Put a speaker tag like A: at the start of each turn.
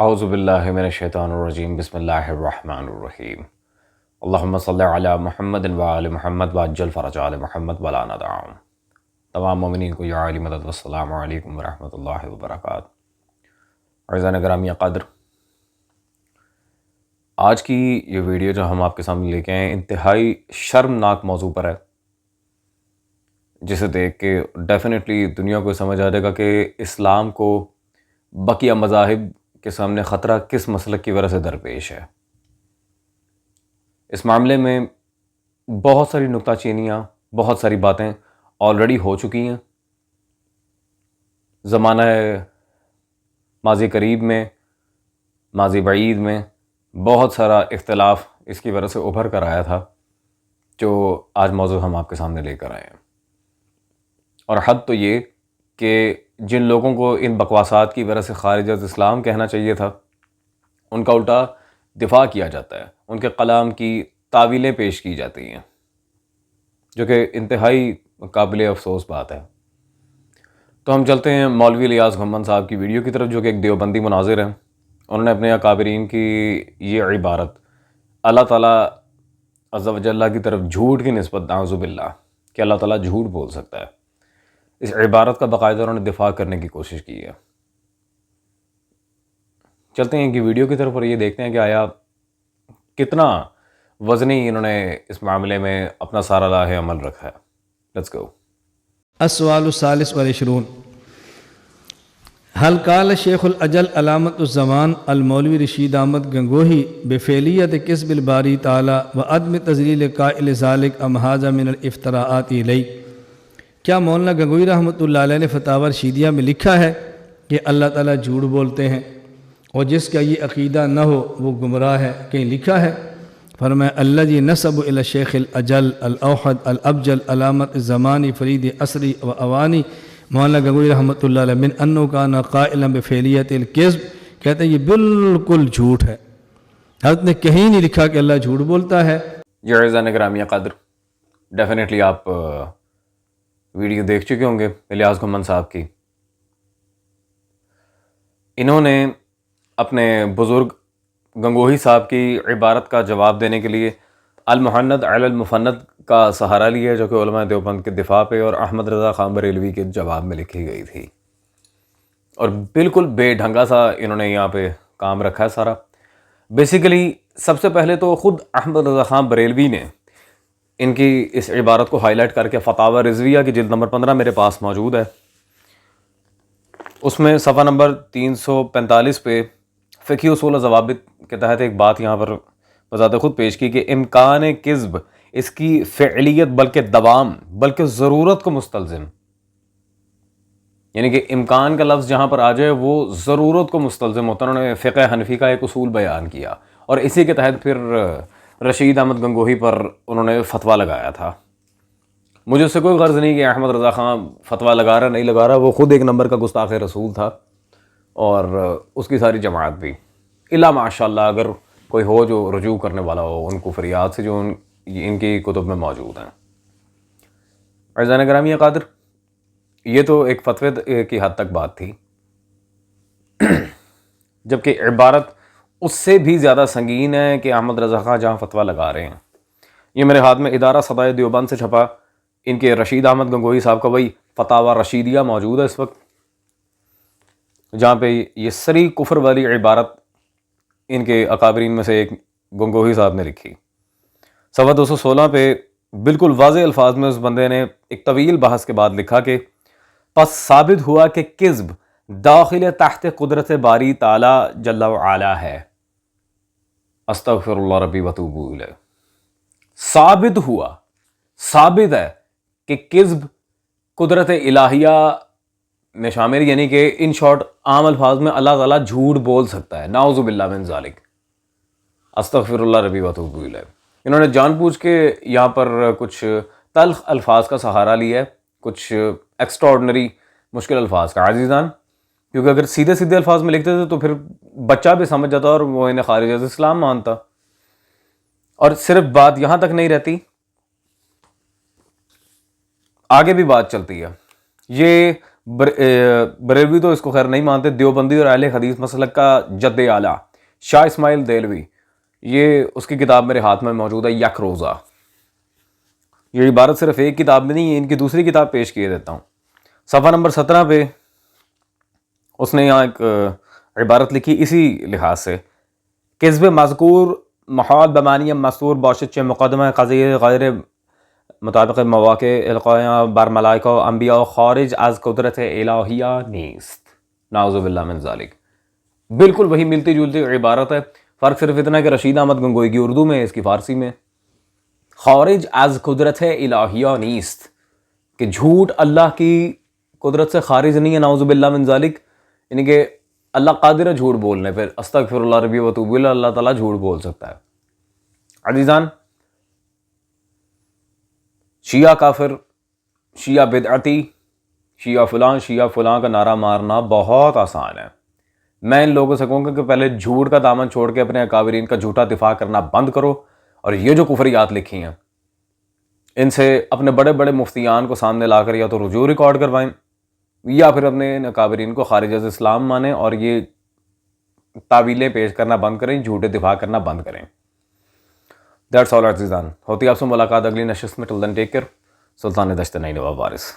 A: اعوذ باللہ من الشیطان الرجیم بسم اللہ الرحمن الرحیم اللہم صلی علی محمد وآل محمد وعجل فرج آل محمد ولا ندعهم۔ تمام مومنین کو یا علی مدد والسلام علیکم ورحمۃ اللہ وبرکاتہ۔ عزیزان گرامی قدر، آج کی یہ ویڈیو جو ہم آپ کے سامنے لے کے آئے ہیں انتہائی شرمناک موضوع پر ہے، جسے دیکھ کے ڈیفینیٹلی دنیا کو سمجھ آ جائے گا کہ اسلام کو بقیہ مذاہب کے سامنے خطرہ کس مسلک کی وجہ سے درپیش ہے۔ اس معاملے میں بہت ساری نکتہ چینیاں، بہت ساری باتیں آلریڈی ہو چکی ہیں۔ زمانہ ماضی قریب میں، ماضی بعید میں بہت سارا اختلاف اس کی وجہ سے ابھر کر آیا تھا، جو آج موضوع ہم آپ کے سامنے لے کر آئے ہیں۔ اور حد تو یہ کہ جن لوگوں کو ان بکواسات کی وجہ سے خارج از اسلام کہنا چاہیے تھا، ان کا الٹا دفاع کیا جاتا ہے، ان کے کلام کی تعویلیں پیش کی جاتی ہیں، جو کہ انتہائی قابل افسوس بات ہے۔ تو ہم چلتے ہیں مولوی الیاس گھمن صاحب کی ویڈیو کی طرف، جو کہ ایک دیوبندی مناظر ہیں۔ انہوں نے اپنے اکابرین کی یہ عبارت اللہ تعالیٰ عز و جل کی طرف جھوٹ کی نسبت، نعوذ باللہ، کہ اللہ تعالیٰ جھوٹ بول سکتا ہے، اس عبارت کا باقاعدہ انہوں نے دفاع کرنے کی کوشش کی ہے۔ چلتے ہیں ان کی ویڈیو کی طرف اور یہ دیکھتے ہیں کہ آیا کتنا وزنی انہوں نے اس معاملے میں اپنا سارا راہ عمل رکھا ہے۔ Let's go.
B: السؤال الثالث والعشرون، هل قال شیخ الاجل علامت الزمان المولوی رشید احمد گنگوہی بفعلیت کسب الباری تعالی وعدم تذلیل قائل ذلك ام هذا من الافتراءات الیہ؟ کیا مولانا گنگوہی رحمۃ اللہ علیہ نے فتاوی رشیدیہ میں لکھا ہے کہ اللہ تعالیٰ جھوٹ بولتے ہیں، اور جس کا یہ عقیدہ نہ ہو وہ گمراہ ہے؟ کہیں لکھا ہے؟ فرمایا الذی نسب الی الشیخ الاجل الاوحد الابجل علامت الزمانی فرید عصری و اوانی مولانا گنگوہی رحمۃ اللہ علیہ من انہ کان قائلا بفعلیت الکذب، کہتے ہیں یہ بالکل جھوٹ ہے، حضرت نے کہیں نہیں لکھا کہ اللہ جھوٹ بولتا ہے۔
A: یہ عزیزان گرامی قدر، ڈیفینیٹلی آپ ویڈیو دیکھ چکے ہوں گے الیاس گھمن صاحب کی۔ انہوں نے اپنے بزرگ گنگوہی صاحب کی عبارت کا جواب دینے کے لیے المحند علی المفند کا سہارا لیا، جو کہ علماء دیوبند کے دفاع پہ اور احمد رضا خان بریلوی کے جواب میں لکھی گئی تھی، اور بالکل بے ڈھنگا سا انہوں نے یہاں پہ کام رکھا ہے سارا۔ بیسیکلی سب سے پہلے تو خود احمد رضا خان بریلوی نے ان کی اس عبارت کو ہائی لائٹ کر کے فتاوی رضویہ کی جلد نمبر 15 میرے پاس موجود ہے، اس میں صفحہ نمبر 345 پہ فقہی اصول و ضوابط کے تحت ایک بات یہاں پر بذات خود پیش کی کہ امکان کذب اس کی فعلیت بلکہ دوام بلکہ ضرورت کو مستلزم، یعنی کہ امکان کا لفظ جہاں پر آ جائے وہ ضرورت کو مستلزم ہوتا ہے۔ انہوں نے فقہ حنفی کا ایک اصول بیان کیا، اور اسی کے تحت پھر رشید احمد گنگوہی پر انہوں نے فتویٰ لگایا تھا۔ مجھے اس سے کوئی غرض نہیں کہ احمد رضا خان فتویٰ لگا رہا نہیں لگا رہا، وہ خود ایک نمبر کا گستاخ رسول تھا، اور اس کی ساری جماعت بھی، الا ماشاء اللہ اگر کوئی ہو جو رجوع کرنے والا ہو ان کفریات سے جو ان کی کتب میں موجود ہیں۔ عزیزان گرامی قادر، یہ تو ایک فتوے کی حد تک بات تھی، جبکہ عبارت اس سے بھی زیادہ سنگین ہے کہ احمد رضا خان جہاں فتویٰ لگا رہے ہیں۔ یہ میرے ہاتھ میں ادارہ صدائے دیوبند سے چھپا ان کے رشید احمد گنگوہی صاحب کا وہی فتاوی رشیدیہ موجود ہے اس وقت، جہاں پہ یہ سری کفر والی عبارت ان کے اکابرین میں سے ایک گنگوہی صاحب نے لکھی۔ صفحہ 216 پہ بالکل واضح الفاظ میں اس بندے نے ایک طویل بحث کے بعد لکھا کہ پس ثابت ہوا کہ کذب داخل تحت قدرت باری تعالی جل وعلا ہے، استغفر اللہ ربی واتوب الیہ۔ ثابت ہوا، ثابت ہے کہ کذب قدرت الہیہ میں شامل، یعنی کہ ان شارٹ عام الفاظ میں اللہ تعالیٰ جھوٹ بول سکتا ہے، نعوذ باللہ من ذالک، استغفر اللہ ربی واتوب الیہ۔ انہوں نے جان بوجھ کے یہاں پر کچھ تلخ الفاظ کا سہارا لیا ہے، کچھ ایکسٹراڈنری مشکل الفاظ کا عزیزان، کیونکہ اگر سیدھے سیدھے الفاظ میں لکھتے تھے تو پھر بچہ بھی سمجھ جاتا اور وہ انہیں خارج از اسلام مانتا۔ اور صرف بات یہاں تک نہیں رہتی، آگے بھی بات چلتی ہے۔ یہ بریلوی تو اس کو خیر نہیں مانتے، دیوبندی اور اہل حدیث مسلک کا جد اعلیٰ شاہ اسماعیل دہلوی، یہ اس کی کتاب میرے ہاتھ میں موجود ہے، یک روزہ. یہ عبارت صرف ایک کتاب میں نہیں ہے، ان کی دوسری کتاب پیش کیے دیتا ہوں. صفحہ نمبر 17 پہ اس نے یہاں ایک عبارت لکھی اسی لحاظ سے، کذب مذکور محال بمانی مستور باشد چه مقدمه قضیه غیر مطابق مواقع القایا بر ملائکہ و انبیاء و خارج از قدرت الہیہ نیست، نعوذ باللہ من ذالک. بالکل وہی ملتی جلتی عبارت ہے، فرق صرف اتنا ہے کہ رشید احمد گنگوئی کی اردو میں ہے، اس کی فارسی میں. خارج از قدرت الہیہ نیست، کہ جھوٹ اللہ کی قدرت سے خارج نہیں ہے، نعوذ باللہ من ذالک، یعنی کہ اللہ قادر ہے جھوٹ بولنے پہ. استغفر اللہ ربی و اتوب الیہ، اللہ تعالیٰ جھوٹ بول سکتا ہے. عزیزان، شیعہ کافر، شیعہ بدعتی، شیعہ فلاں کا نعرہ مارنا بہت آسان ہے. میں ان لوگوں سے کہوں گا کہ پہلے جھوٹ کا دامن چھوڑ کے اپنے اکابرین کا جھوٹا دفاع کرنا بند کرو، اور یہ جو کفریات لکھی ہیں ان سے اپنے بڑے بڑے مفتیان کو سامنے لا کر یا تو رجوع ریکارڈ کروائیں، یا پھر اپنے ان اکابرین کو خارج از اسلام مانیں اور یہ تعویلیں پیش کرنا بند کریں، جھوٹے دفاع کرنا بند کریں. دیٹس آل عزیزان. ہوتی آپ سے ملاقات اگلی نشست میں. ٹل دین ٹیک کیئر. سلطان دشت نئی نواب وارث.